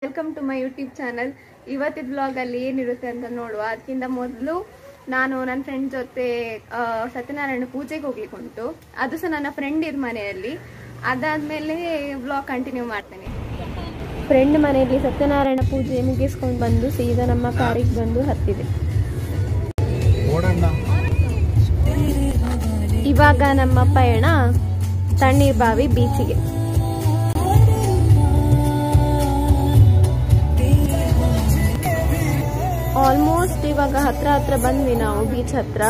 Welcome to my YouTube channel. ಇವತ್ತಿನ ಬ್ಲಾಗಲ್ಲಿ ಏನಿರುತ್ತೆ ಅಂತ ನೋಡುವ. ಅದಕ್ಕಿಂತ ಮೊದಲು ನಾನು ನನ್ನ ಫ್ರೆಂಡ್ ಜೊತೆ ಸತ್ಯನಾರಾಯಣ ಪೂಜೆಗೆ ಹೋಗ್ಲಿಕ್ಕೆ ಉಂಟು. ಅದು ಸಹ ನನ್ನ ಫ್ರೆಂಡ್ ಇರ್ ಮನೆಯಲ್ಲಿ. ಅದಾದಮೇಲೆ ಬ್ಲಾಗ್ ಕಂಟಿನ್ಯೂ ಮಾಡ್ತೇನೆ. ಫ್ರೆಂಡ್ ಮನೆಯಲ್ಲಿ ಸತ್ಯನಾರಾಯಣ ಪೂಜೆ ಮುಗಿಸ್ಕೊಂಡು ಬಂದು ಸೀದಾ ನಮ್ಮ ಕಾರಿಗೆ ಬಂದು ಹತ್ತಿದೆ. ಇವಾಗ ನಮ್ಮ ಪಯಣ ತಣ್ಣೀರ್ಬಾವಿ ಬೀಚಿಗೆ. ಆಲ್ಮೋಸ್ಟ್ ಇವಾಗ ಹತ್ರ ಬಂದ್ವಿ ನಾವು ಬೀಚ್ ಹತ್ರ.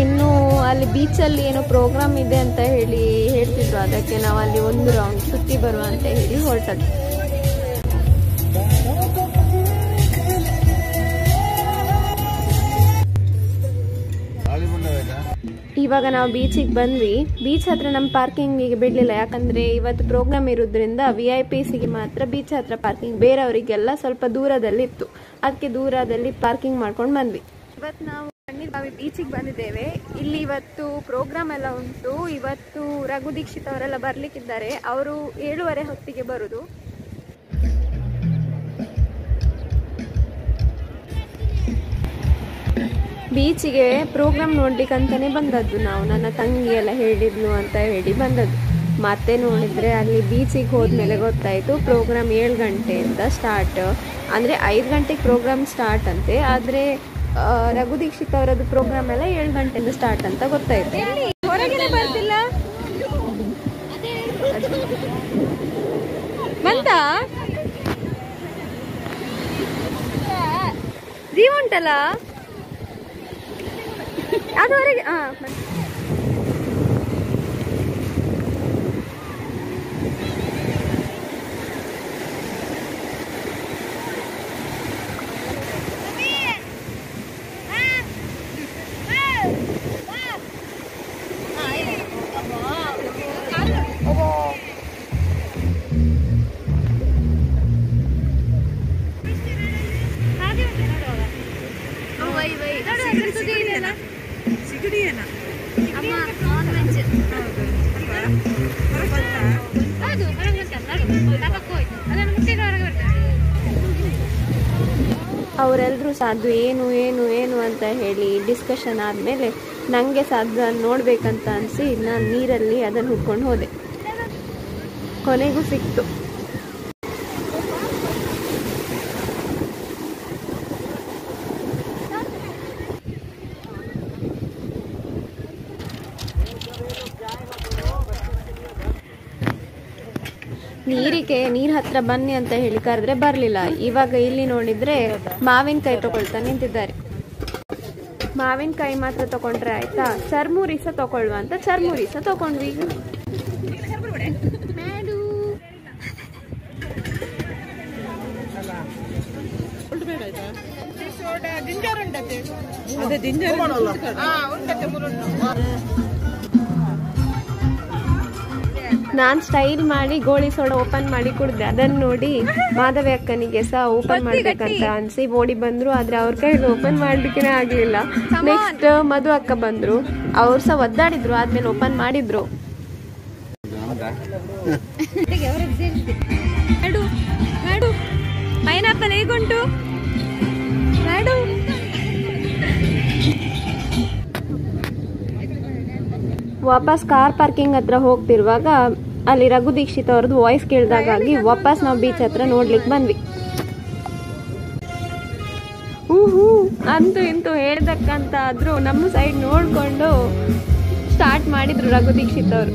ಇನ್ನು ಅಲ್ಲಿ ಬೀಚಲ್ಲಿ ಏನೋ ಪ್ರೋಗ್ರಾಮ್ ಇದೆ ಅಂತ ಹೇಳ್ತಿದ್ರು. ಅದಕ್ಕೆ ನಾವು ಅಲ್ಲಿ ಒಂದು ರೌಂಡ್ ಸುತ್ತಿ ಬರುವ ಅಂತ ಹೇಳಿ ಹೊರಟದ್ದು. ಇವಾಗ ನಾವು ಬೀಚಿಗೆ ಬಂದ್ವಿ. ಬೀಚ್ ಹತ್ರ ನಮ್ಮ ಪಾರ್ಕಿಂಗಿಗೆ ಬಿಡ್ಲಿಲ್ಲ, ಯಾಕಂದ್ರೆ ಇವತ್ತು ಪ್ರೋಗ್ರಾಮ್ ಇರೋದ್ರಿಂದ VIP ಮಾತ್ರ ಬೀಚ್ ಹತ್ರ ಪಾರ್ಕಿಂಗ್, ಬೇರೆಯವರಿಗೆಲ್ಲ ಸ್ವಲ್ಪ ದೂರದಲ್ಲಿ ಇತ್ತು. ಅದಕ್ಕೆ ದೂರದಲ್ಲಿ ಪಾರ್ಕಿಂಗ್ ಮಾಡ್ಕೊಂಡು ಬಂದ್ವಿ. ಇವತ್ತು ನಾವು ತಣ್ಣೀರ್ಬಾವಿ ಬೀಚಿಗೆ ಬಂದಿದ್ದೇವೆ. ಇಲ್ಲಿ ಇವತ್ತು ಪ್ರೋಗ್ರಾಮ್ ಎಲ್ಲ ಉಂಟು. ಇವತ್ತು ರಘು ದೀಕ್ಷಿತ್ ಅವರೆಲ್ಲ ಬರ್ಲಿಕ್ಕಿದ್ದಾರೆ. ಅವರು 7:30 ಹೊತ್ತಿಗೆ ಬರುದು. ಬೀಚಿಗೆ ಪ್ರೋಗ್ರಾಮ್ ನೋಡ್ಲಿಕ್ಕಂತಾನೆ ಬಂದದ್ದು ನಾವು. ನನ್ನ ತಂಗಿ ಎಲ್ಲ ಹೇಳಿದ್ಲು ಅಂತ ಹೇಳಿ ಬಂದದ್ದು. ಮತ್ತೆ ನೋಡಿದ್ರೆ ಅಲ್ಲಿ ಬೀಚಿಗೆ ಹೋದ್ಮೇಲೆ ಗೊತ್ತಾಯ್ತು ಪ್ರೋಗ್ರಾಮ್ 7 ಗಂಟೆಯಿಂದ ಸ್ಟಾರ್ಟ್. ಅಂದ್ರೆ 5 ಗಂಟೆಗೆ ಪ್ರೋಗ್ರಾಮ್ ಸ್ಟಾರ್ಟ್ ಅಂತೆ. ಆದ್ರೆ ರಘು ದೀಕ್ಷಿತ್ ಅವರದ್ದು ಪ್ರೋಗ್ರಾಮ್ ಎಲ್ಲ 7 ಗಂಟೆಯಿಂದ ಸ್ಟಾರ್ಟ್ ಅಂತ ಗೊತ್ತಾಯ್ತು. ಹೊರಗಡೆ ಬರ್ತಿಲ್ಲ ಬಂತ ಜೀವ ಉಂಟಲ್ಲ ಅದುವರೆಗೆ. ಅವರೆಲ್ಲರೂ ಸಾಧ್ಯ ಏನು ಅಂತ ಹೇಳಿ ಡಿಸ್ಕಷನ್ ಆದಮೇಲೆ ನನಗೆ ಸಾಧ್ಯ ನೋಡ್ಬೇಕಂತ ಅನಿಸಿ ನಾನು ನೀರಲ್ಲಿ ಅದನ್ನು ಹುಡ್ಕೊಂಡು ಹೋದೆ. ಕೊನೆಗೂ ಸಿಕ್ತು. ನೀರ್ ಹತ್ರ ಬನ್ನಿ ಅಂತ ಹೇಳಿ ಕರೆದ್ರೆ ಬರ್ಲಿಲ್ಲ. ಇವಾಗ ಇಲ್ಲಿ ನೋಡಿದ್ರೆ ಮಾವಿನಕಾಯಿ ತಗೊಳ್ತಾ ನಿಂತಿದ್ದಾರೆ. ಮಾವಿನಕಾಯಿ ಮಾತ್ರ ತಗೊಂಡ್ರೆ ಆಯ್ತಾ, ಚರ್ಮುರಿ ಸಹ ತಗೊಳ್ಳುವ ಅಂತ ಚರ್ಮುರಿ ಸಹ ತಗೊಂಡ್ವಿ. ನಾನ್ ಸ್ಟೈಲ್ ಮಾಡಿ ಗೋಳಿ ಸೋಡಾ ಓಪನ್ ಮಾಡಿ ಕುಡ್ದೆ. ಅದನ್ನ ನೋಡಿ ಮಾಧವಿ ಅಕ್ಕನಿಗೆ ಸಹ ಓಪನ್ ಮಾಡ್ಬೇಕಂತ ಅನ್ಸಿ ಓಡಿ ಬಂದ್ರು. ಆದ್ರೆ ಅವ್ರ ಕೈಗೆ ಓಪನ್ ಮಾಡ್ಲಿಕ್ಕೆ ಆಗ್ಲಿಲ್ಲ. ನೆಕ್ಸ್ಟ್ ಮಧು ಅಕ್ಕ ಬಂದ್ರು, ಅವ್ರು ಸಹ ಒದ್ದಾಡಿದ್ರು. ಆದ್ಮೇಲೆ ಓಪನ್ ಮಾಡಿದ್ರು. ಪೈನಾಪಲ್ ಹೇಗುಂಟು? ವಾಪಸ್ ಕಾರ್ ಪಾರ್ಕಿಂಗ್ ಹತ್ರ ಹೋಗ್ತಿರುವಾಗ ಅಲ್ಲಿ ರಘು ದೀಕ್ಷಿತ್ ಅವ್ರದ್ದು ವಾಯ್ಸ್ ಕೇಳಿದಾಗಿ ವಾಪಸ್ ನಾವು ಬೀಚ್ ಹತ್ರ ನೋಡ್ಲಿಕ್ಕೆ ಬಂದ್ವಿ. ಅಂತೂ ಇಂತೂ ಹೇಳ್ದಕ್ಕಂತ ಆದ್ರೂ ನಮ್ಮ ಸೈಡ್ ನೋಡ್ಕೊಂಡು ಸ್ಟಾರ್ಟ್ ಮಾಡಿದ್ರು ರಘು ದೀಕ್ಷಿತ್ ಅವರು.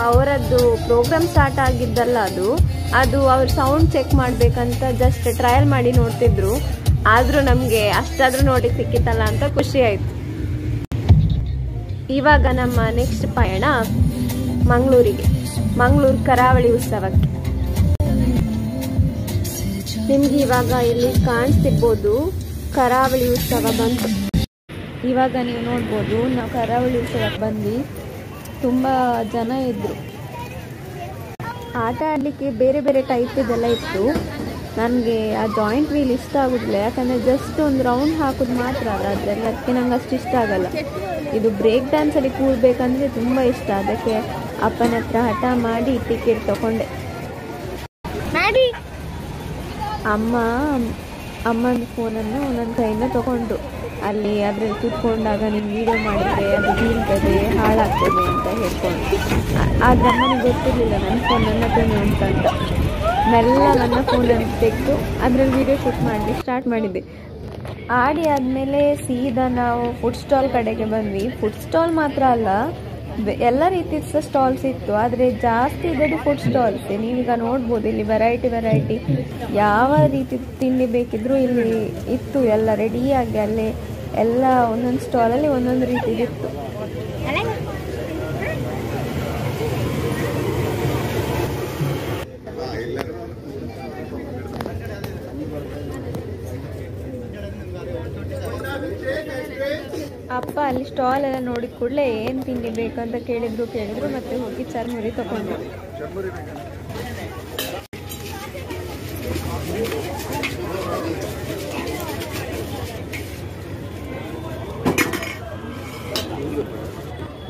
ಅವರದ್ದು ಪ್ರೋಗ್ರಾಮ್ ಸ್ಟಾರ್ಟ್ ಆಗಿದ್ದಲ್ಲ ಅದು ಅವ್ರ ಸೌಂಡ್ ಚೆಕ್ ಮಾಡ್ಬೇಕಂತ ಜಸ್ಟ್ ಟ್ರಯಲ್ ಮಾಡಿ ನೋಡ್ತಿದ್ರು. ಆದ್ರೂ ನಮ್ಗೆ ಅಷ್ಟಾದ್ರೂ ನೋಡಿ ಸಿಕ್ಕಿತ್ತಲ್ಲ ಅಂತ ಖುಷಿ ಆಯ್ತು. ಇವಾಗ ನಮ್ಮ ನೆಕ್ಸ್ಟ್ ಪಯಣ ಮಂಗಳೂರು ಕರಾವಳಿ ಉತ್ಸವಕ್ಕೆ. ನಿಮ್ಗೆ ಇವಾಗ ಇಲ್ಲಿ ಕಾಣಿಸ್ತಿರ್ಬೋದು ಕರಾವಳಿ ಉತ್ಸವ ಬಂತು. ಇವಾಗ ನೀವು ನೋಡ್ಬೋದು ನಾವು ಕರಾವಳಿ ಉತ್ಸವಕ್ಕೆ ಬಂದ್ವಿ. ತುಂಬ ಜನ ಇದ್ರು. ಆಟ ಆಡಲಿಕ್ಕೆ ಬೇರೆ ಬೇರೆ ಟೈಪ್ ಇದೆಲ್ಲ ಇತ್ತು. ನನಗೆ ಆ ಜಾಯಿಂಟ್ ವೀಲ್ ಇಷ್ಟ ಆಗೋದಿಲ್ಲ, ಯಾಕಂದರೆ ಜಸ್ಟ್ ಒಂದು ರೌಂಡ್ ಹಾಕೋದು ಮಾತ್ರ ಅಲ್ಲ ಅದರಲ್ಲಿ, ಅದಕ್ಕೆ ನಂಗೆ ಅಷ್ಟು ಇಷ್ಟ ಆಗಲ್ಲ. ಇದು ಬ್ರೇಕ್ ಡ್ಯಾನ್ಸಲ್ಲಿ ಕೂಡಬೇಕಂದ್ರೆ ತುಂಬ ಇಷ್ಟ. ಅದಕ್ಕೆ ಅಪ್ಪನ ಹತ್ರ ಹಠ ಮಾಡಿ ಟಿಕೆಟ್ ತಗೊಂಡೆ. ಅಮ್ಮನ ಫೋನನ್ನು ನನ್ನ ಕೈಯಿಂದ ತಗೊಂಡು ಅಲ್ಲಿ ಅದರಲ್ಲಿ ಕೂತ್ಕೊಂಡಾಗ ನೀನು ವೀಡಿಯೋ ಮಾಡಿದರೆ ಅದು ಬೀಳ್ತದೆ, ಹಾಳಾಗ್ತದೆ ಅಂತ ಹೇಳ್ಕೊಂಡು. ಆದರೆ ಅಮ್ಮನಿಗೆ ಗೊತ್ತಿರಲಿಲ್ಲ ನನ್ನ ಫೋನ್ ನನ್ನ ಹತ್ರನೇ ಉಂಟಂತ. ಮೆಲ್ಲ ನನ್ನ ಫೋನನ್ನು ತೆಗೆದು ಅದರಲ್ಲಿ ವೀಡಿಯೋ ಶೂಟ್ ಮಾಡಲಿ ಸ್ಟಾರ್ಟ್ ಮಾಡಿದ್ದೆ. ಆಡಿ ಆದಮೇಲೆ ಸೀದಾ ನಾವು ಫುಡ್ ಸ್ಟಾಲ್ ಕಡೆಗೆ ಬಂದ್ವಿ. ಫುಡ್ ಸ್ಟಾಲ್ ಮಾತ್ರ ಅಲ್ಲ, ಎಲ್ಲ ರೀತಿಯ ಸ್ಟಾಲ್ಸ್ ಇತ್ತು. ಆದರೆ ಜಾಸ್ತಿ ಇದ್ದದ್ದು ಫುಡ್ ಸ್ಟಾಲ್ಸ್. ನೀವೀಗ ನೋಡ್ಬೋದು ಇಲ್ಲಿ ವೆರೈಟಿ ಯಾವ ರೀತಿ ತಿಂಡಿ ಬೇಕಿದ್ರೂ ಇಲ್ಲಿ ಇತ್ತು. ಎಲ್ಲ ರೆಡಿಯಾಗಿ ಅಲ್ಲೇ ಎಲ್ಲ ಒಂದೊಂದು ಸ್ಟಾಲಲ್ಲಿ ಒಂದೊಂದು ರೀತಿದಿತ್ತು. ಅಪ್ಪ ಅಲ್ಲಿ ಸ್ಟಾಲ್ ಎಲ್ಲ ನೋಡಿದ ಕೂಡಲೇ ಏನು ತಿಂಡಿ ಬೇಕಂತ ಕೇಳಿದ್ರು ಮತ್ತೆ ಹೋಗಿ ಚರ್ಮುರಿ ತಗೊಂಡು.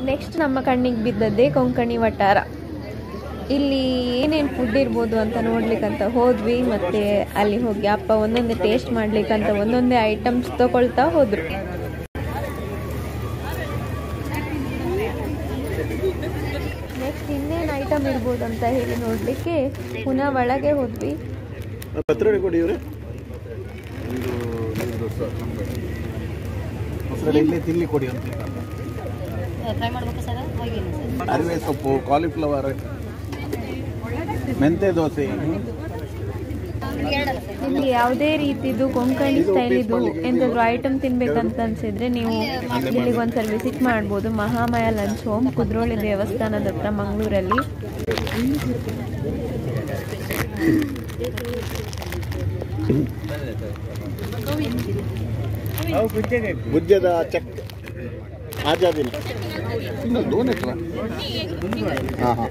ನೆಕ್ಸ್ಟ್ ನಮ್ಮ ಕಣ್ಣಿಗೆ ಬಿದ್ದದ್ದೇ ಕೊಂಕಣಿ ವಟಾರ. ಇಲ್ಲಿ ಏನೇನು ಫುಡ್ ಇರ್ಬೋದು ಅಂತ ನೋಡ್ಲಿಕ್ಕಂತ ಹೋದ್ವಿ. ಮತ್ತೆ ಅಲ್ಲಿ ಹೋಗಿ ಅಪ್ಪ ಒಂದೊಂದೇ ಟೇಸ್ಟ್ ಮಾಡ್ಲಿಕ್ಕಂತ ಒಂದೊಂದೇ ಐಟಮ್ಸ್ ತಗೊಳ್ತಾ ಹೋದ್ರು. ನೆಕ್ಸ್ಟ್ ಇನ್ನೇನು ಐಟಮ್ ಇರ್ಬೋದು ಅಂತ ಹೇಳಿ ನೋಡ್ಲಿಕ್ಕೆ ಪುನಃ ಒಳಗೆ ಹೋದ್ವಿ. ಅರಿವೆ ಸೊಪ್ಪು, ಕಾಲಿಫ್ಲವರ್, ಮೆಂತೆ ದೋಸೆ. ಇಲ್ಲಿ ಯಾವುದೇ ರೀತಿದು ಕೊಂಕಣಿ ಸ್ಟೈಲ್ ಇದು ಎಂತಾದ್ರು ಐಟಮ್ ತಿನ್ಬೇಕಂತ ಅನ್ಸಿದ್ರೆ ನೀವು ಇಲ್ಲಿಗೆ ಒಂದ್ಸಲ ವಿಸಿಟ್ ಮಾಡ್ಬೋದು. ಮಹಾಮಾಯ ಲಂಚ್ ಹೋಮ್, ಕುದ್ರೋಳಿ ದೇವಸ್ಥಾನದ ಹತ್ರ ಮಂಗಳೂರಲ್ಲಿ. ಗುಜ್ಜದ ಚಕ್ ಆಜಾದಿಲ್ಲ दोन आहेत हां हां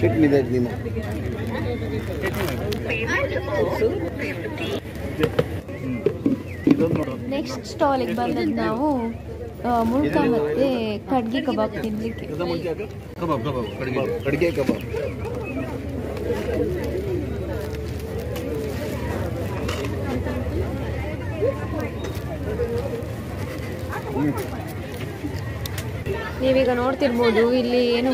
चटणी द्यायची मग. ನೆಕ್ಸ್ಟ್ ಸ್ಟಾಲಿಗೆ ಬಂದದ್ದು ನಾವು ಮುಳ್ಕ ಮತ್ತೆ ಕಡ್ಗೆ ಕಬಾಬ್ ತಿನ್ಲಿಕ್ಕೆ. ಕಡ್ಗೆ ಕಬಾಬ್ ನೀವೀಗ ನೋಡ್ತಿರ್ಬೋದು ಇಲ್ಲಿ ಏನು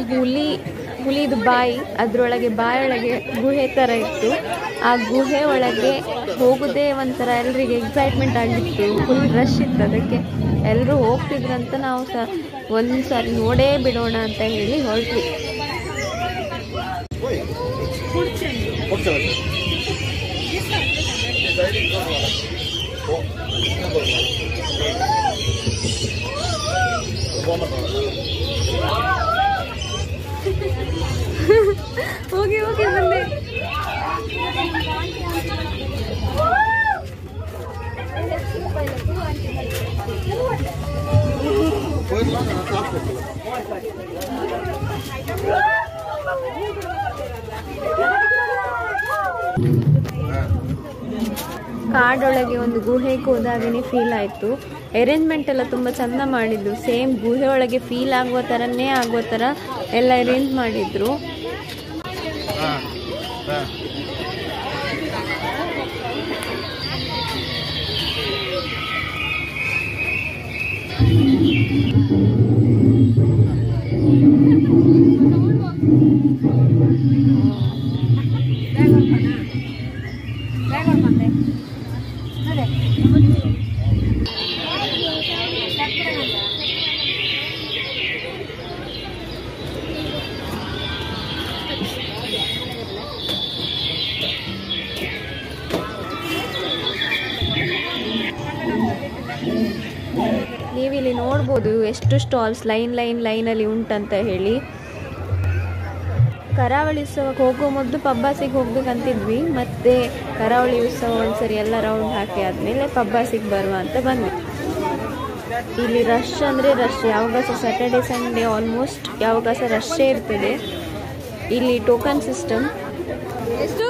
ಹುಲಿದು ಬಾಯಿ, ಅದರೊಳಗೆ ಬಾಯೊಳಗೆ ಗುಹೆ ಥರ ಇತ್ತು. ಆ ಗುಹೆ ಒಳಗೆ ಹೋಗೋದೇ ಒಂಥರ ಎಲ್ರಿಗೆ ಎಕ್ಸೈಟ್ಮೆಂಟ್ ಆಗಿತ್ತು. ಫುಲ್ ರಶ್ ಇತ್ತು, ಅದಕ್ಕೆ ಎಲ್ಲರೂ ಹೋಗ್ತಿದ್ರಂತ ನಾವು ಒಂದು ಸಾರಿ ನೋಡೇ ಬಿಡೋಣ ಅಂತ ಹೇಳಿ ಹೊರಟ್ವಿ. ಹೋಗಿ ಬಂದೆ. ಕಾಡೊಳಗೆ ಒಂದು ಗುಹೆಗೆ ಹೋದಾಗನೇ ಫೀಲ್ ಆಯಿತು. ಅರೇಂಜ್ಮೆಂಟ್ ಎಲ್ಲ ತುಂಬ ಚಂದ ಮಾಡಿದ್ರು. ಸೇಮ್ ಗುಹೆ ಒಳಗೆ ಫೀಲ್ ಆಗೋ ಥರನೇ ಆಗೋ ಥರ ಎಲ್ಲ ಅರೇಂಜ್ ಮಾಡಿದ್ರು. ನೋಡ್ಬೋದು ಎಷ್ಟು ಸ್ಟಾಲ್ಸ್ ಲೈನಲ್ಲಿ ಉಂಟಂತ ಹೇಳಿ. ಕರಾವಳಿ ಉತ್ಸವಕ್ಕೆ ಹೋಗೋ ಮೊದಲು ಪಬ್ಬಾಸಿಗೆ ಹೋಗ್ಬೇಕಂತಿದ್ವಿ, ಮತ್ತೆ ಕರಾವಳಿ ಉತ್ಸವ ಒಂದ್ಸರಿ ಎಲ್ಲ ರೌಂಡ್ ಹಾಕಿ ಆದಮೇಲೆ ಪಬ್ಬಾಸಿಗೆ ಬರುವ ಅಂತ ಬಂದ್ವಿ. ಇಲ್ಲಿ ರಶ್ ಅಂದರೆ ರಶ್, ಯಾವಾಗ ಸಹ ಸ್ಯಾಟರ್ಡೆ ಸಂಡೇ ಆಲ್ಮೋಸ್ಟ್ ಯಾವಾಗ ಸಹ ರಶ್ಶೇ ಇರ್ತದೆ. ಇಲ್ಲಿ ಟೋಕನ್ ಸಿಸ್ಟಮ್. ಎಷ್ಟು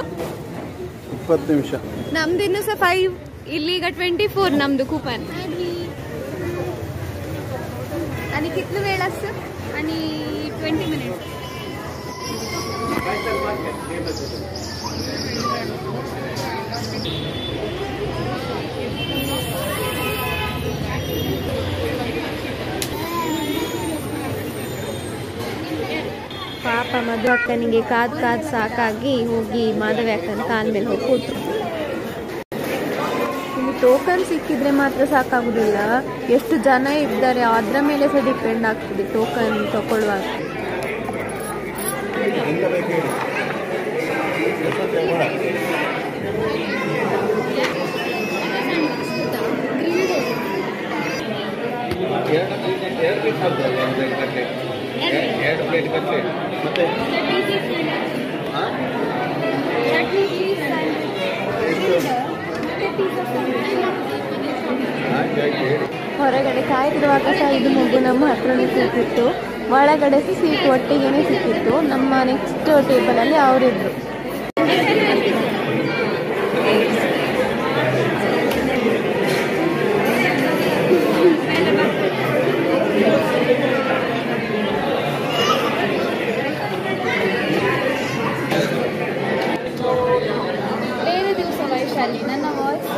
20 ನಿಮಿಷ ನಮ್ದು ಇನ್ನೂ ಸಹ 5, ಇಲ್ಲಿ ಈಗ 24 ನಮ್ದು ಕೂಪನ್. आणि कितने वेळ असतं आणि 20 मिनिट. ಪಾಪ ಮಧು ಅಕ್ಕನಿಗೆ ಕಾದ್ ಸಾಕಾಗಿ ಹೋಗಿ ಮಾಧವಿ ಅಕ್ಕನ ಕಾಲ ಮೇಲೆ ಹೋಗಿ ಕೂತು. ಇಲ್ಲಿ ಟೋಕನ್ ಸಿಕ್ಕಿದ್ರೆ ಮಾತ್ರ ಸಾಕಾಗುದಿಲ್ಲ, ಎಷ್ಟು ಜನ ಇದ್ದಾರೆ ಅದರ ಮೇಲೆ ಸಹ ಡಿಪೆಂಡ್ ಆಗ್ತದೆ ಟೋಕನ್ ತಗೊಳ್ಳುವಾಗ. ಹೊರಗಡೆ ಕಾಯ್ದಿರುವಾಗ ಸಹ ಇದು ಮಗು ನಮ್ಮ ಹತ್ರನೇ ಸಿಕ್ಕಿತ್ತು, ಒಳಗಡೆ ಸೀಟ್ ಒಟ್ಟಿಗೆನೇ ಸಿಕ್ಕಿತ್ತು. ನಮ್ಮ ನೆಕ್ಸ್ಟ್ ಟೇಬಲಲ್ಲಿ ಅವರಿದ್ರು. ಬೇರೆ ದಿವಸ ವೈಶಾಲಿ ನನ್ನ ವಾಯ್ಸ್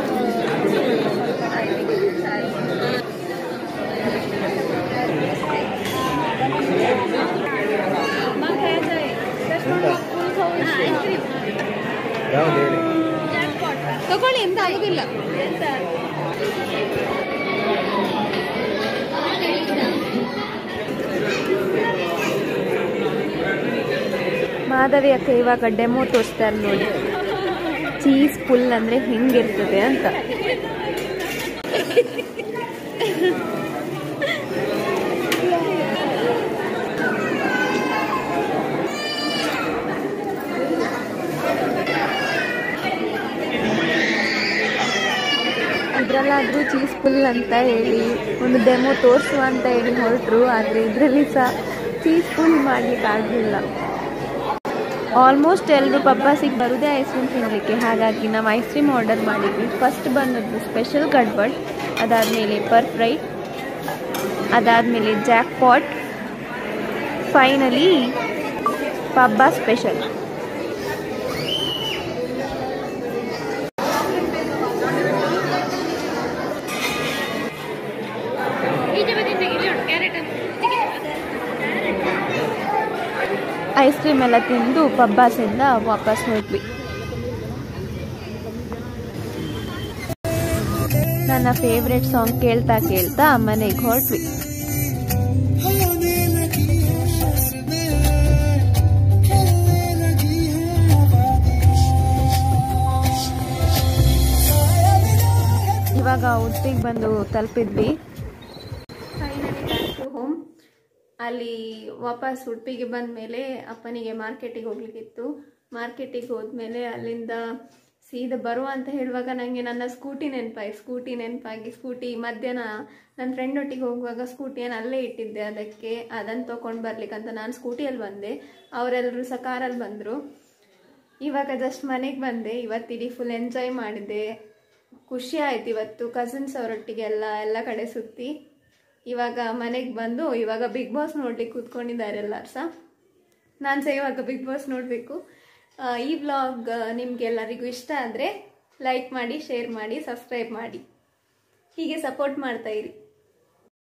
ತಗೊಳ್ಳಿ, ಎಂತ ಆಗುದಿಲ್ಲ. ಮಾಧವಿ ಅಕ್ಕ ಇವಾಗ ಡೆಮೋ ತೋರಿಸ್ತಾರೆ ನೋಡಿ, ಚೀಸ್ ಫುಲ್ ಅಂದ್ರೆ ಹೆಂಗಿರ್ತದೆ ಅಂತ. ಇದ್ರಲ್ಲಾದ್ರೂ ಚೀಸ್ ಫುಲ್ ಅಂತ ಹೇಳಿ ಒಂದು ಡೆಮೋ ತೋರಿಸುವ ಅಂತ ಹೇಳಿ ಹೊರಟರು, ಆದರೆ ಇದರಲ್ಲಿ ಸಹ ಚೀಸ್ ಫುಲ್ ಮಾಡ್ಲಿಕ್ಕೆ ಆಗಲಿಲ್ಲ. ಆಲ್ಮೋಸ್ಟ್ ಎಲ್ಲರೂ ಪಬ್ಬಾಸಿಗೆ ಬರುವುದೇ ಐಸ್ ಕ್ರೀಮ್ ತಿನ್ನಲಿಕ್ಕೆ, ಹಾಗಾಗಿ ನಾವು ಐಸ್ ಕ್ರೀಮ್ ಆರ್ಡರ್ ಮಾಡಿದ್ವಿ. ಫಸ್ಟ್ ಬಂದದ್ದು ಸ್ಪೆಷಲ್ ಗಡ್ಬಡ್, ಅದಾದಮೇಲೆ ಪರ್ ಫ್ರೈ, ಅದಾದಮೇಲೆ jackpot, finally Pabba special. Ice cream ಎಲ್ಲ ತಿಂದು ಪಬ್ಬಾಸಿಂದ ವಾಪಸ್ ಹೋದ್ವಿ. ನನ್ನ ಫೇವ್ರೆಟ್ ಸಾಂಗ್ ಕೇಳ್ತಾ ಕೇಳ್ತಾ ಮನೆಗೆ ಹೊರಟ್ವಿ. ಇವಾಗ ಉಡುಪಿಗೆ ಬಂದು ತಲುಪಿದ್ವಿ. Finally back to home. ಅಲ್ಲಿ ವಾಪಸ್ ಉಡುಪಿಗೆ ಬಂದ ಮೇಲೆ ಅಪ್ಪನಿಗೆ ಮಾರ್ಕೆಟಿಗೆ ಹೋಗ್ಲಿಕ್ಕಿತ್ತು. ಮಾರ್ಕೆಟಿಗೆ ಹೋದ್ಮೇಲೆ ಅಲ್ಲಿಂದ ಸೀದಾ ಬರುವ ಅಂತ ಹೇಳುವಾಗ ನನಗೆ ನನ್ನ ಸ್ಕೂಟಿ ನೆನಪಾಗಿ ಸ್ಕೂಟಿ ಮಧ್ಯಾಹ್ನ ನನ್ನ ಫ್ರೆಂಡ್ ಒಟ್ಟಿಗೆ ಹೋಗುವಾಗ ಸ್ಕೂಟಿಯನ್ನು ಅಲ್ಲೇ ಇಟ್ಟಿದ್ದೆ, ಅದನ್ನು ತೊಗೊಂಡು ಬರ್ಲಿಕ್ಕಂತ ನಾನು ಸ್ಕೂಟಿಯಲ್ಲಿ ಬಂದೆ. ಅವರೆಲ್ಲರೂ ಸಹ ಕಾರಲ್ಲಿ ಬಂದರು. ಇವಾಗ ಜಸ್ಟ್ ಮನೆಗೆ ಬಂದೆ. ಇವತ್ತಿಡೀ ಫುಲ್ ಎಂಜಾಯ್ ಮಾಡಿದೆ, ಖುಷಿ ಆಯ್ತು. ಇವತ್ತು ಕಸಿನ್ಸ್ ಅವರೊಟ್ಟಿಗೆ ಎಲ್ಲ ಕಡೆ ಸುತ್ತಿ ಇವಾಗ ಮನೆಗೆ ಬಂದು ಇವಾಗ ಬಿಗ್ ಬಾಸ್ ನೋಡ್ಲಿಕ್ಕೆ ಕೂತ್ಕೊಂಡಿದ್ದಾರೆ ಎಲ್ಲರೂ ಸಹ. ನಾನು ಸಹ ಇವಾಗ ಬಿಗ್ ಬಾಸ್ ನೋಡಬೇಕು. ಈ ವ್ಲಾಗ್ ನಿಮಗೆಲ್ಲರಿಗೂ ಇಷ್ಟ ಆದರೆ ಲೈಕ್ ಮಾಡಿ, ಶೇರ್ ಮಾಡಿ, ಸಬ್ಸ್ಕ್ರೈಬ್ ಮಾಡಿ, ಹೀಗೆ ಸಪೋರ್ಟ್ ಮಾಡ್ತಾ ಇರಿ.